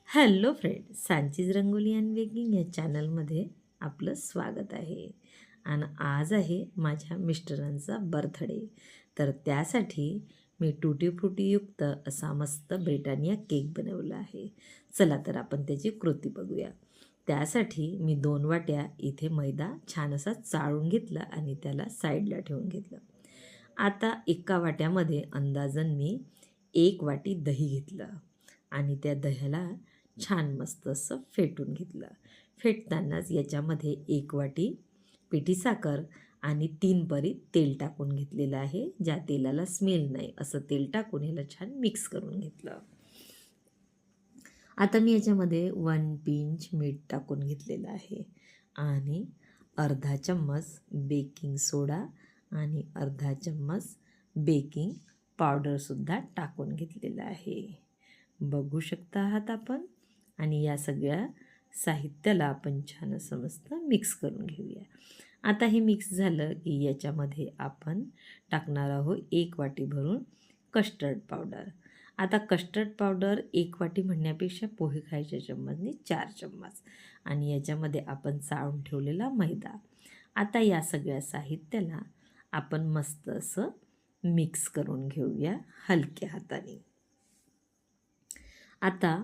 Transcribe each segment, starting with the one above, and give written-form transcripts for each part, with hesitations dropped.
Hello friend, Sanchi's rangoli and baking या चॅनलमध्ये आपलं स्वागत आहे. आणि आज आहे माझ्या मिस्टरांचा बर्थडे. तर त्यासाठी मी टुटी फ्रुटीयुक्त असा मस्त ब्रिटानिया केक बनवला आहे. चला तर आपण त्याची कृती बघूया. त्यासाठी मी 2 वाट्या इथे मैदा छान असा चाळून घेतला आणि त्याला साईडला ठेवून घेतलं. आता एका वाट्यामध्ये अंदाजन मी 1 वाटी दही घेतलं आणि त्या दह्याला छान मस्त असं फेटून घेतलं. फेटतानाच याच्यामध्ये 1 वाटी पिठी साखर आणि 3 परी तेल टाकून घेतलेलं आहे. ज्या तेलाला स्मेल नाही असं तेल टाकून याला छान मिक्स करून घेतलं. आता मी याच्यामध्ये 1 पिंच मीठ टाकून घेतलेलं आहे आणि अर्धा चम्मच बेकिंग सोडा आणि अर्धा चम्मच बेकिंग पावडरसुद्धा टाकून घेतलेलं आहे. बघू शकता आहात आपण. आणि या सगळ्या साहित्याला आपण छान असं मस्त मिक्स करून घेऊया. आता हे मिक्स झालं की याच्यामध्ये आपण टाकणार आहोत 1 वाटी भरून कस्टर्ड पावडर. आता कस्टर्ड पावडर 1 वाटी म्हणण्यापेक्षा पोहे खायच्या चम्मचने 4 चम्मच आणि याच्यामध्ये आपण चाळून ठेवलेला मैदा. आता या सगळ्या साहित्याला आपण मस्त असं मिक्स करून घेऊया हलक्या हाताने. आता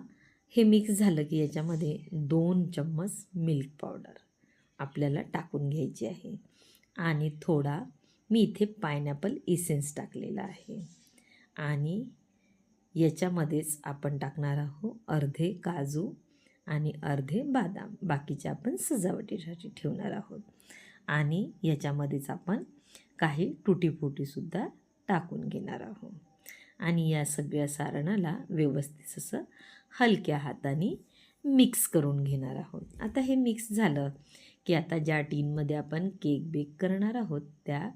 हे मिक्स झालं की याच्यामध्ये 2 चम्मच मिल्क पावडर आपल्याला टाकून घ्यायची आहे आणि थोडा मी इथे पायनॅपल इसेन्स टाकलेला आहे आणि याच्यामध्येच आपण टाकणार आहोत अर्धे काजू आणि अर्धे बदाम. बाकीचे आपण सजावटीसाठी ठेवणार आहोत आणि याच्यामध्येच आपण काही टुटी फ्रुटीसुद्धा टाकून घेणार आहोत आणि या सगळ्या सारणाला व्यवस्थित असं हलक्या हाताने मिक्स करून घेणार आहोत. आता हे मिक्स झालं की आता ज्या टीनमध्ये आपण केक बेक करणार आहोत त्या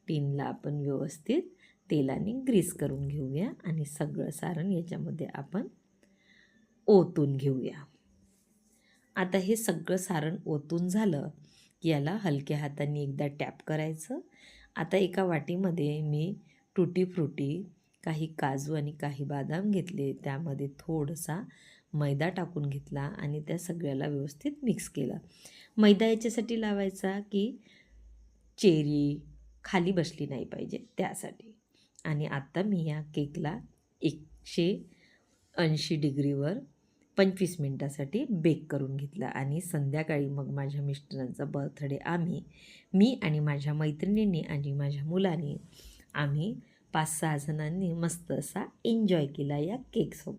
टीनला आपण व्यवस्थित तेलाने ग्रीस करून घेऊया आणि सगळं सारण याच्यामध्ये आपण ओतून घेऊया. आता हे सगळं सारण ओतून झालं की याला हलक्या हाताने एकदा टॅप करायचं. आता एका वाटीमध्ये मी टुटी फ्रुटी, काही काजू आणि काही बदाम घेतले. त्यामध्ये थोडासा मैदा टाकून घेतला आणि त्या सगळ्याला व्यवस्थित मिक्स केलं. मैदा याच्यासाठी लावायचा की चेरी खाली बसली नाही पाहिजे त्यासाठी. आणि आता मी या केकला 180 डिग्रीवर 25 मिनटासाठी बेक करून घेतला आणि संध्याकाळी मग माझ्या मिस्टरांचा बर्थडे मी आणि माझ्या मैत्रिणींनी आणि माझ्या मुलांनी आम्ही 5-6 जणांनी मस्त असा एन्जॉय केला या केकसोबत.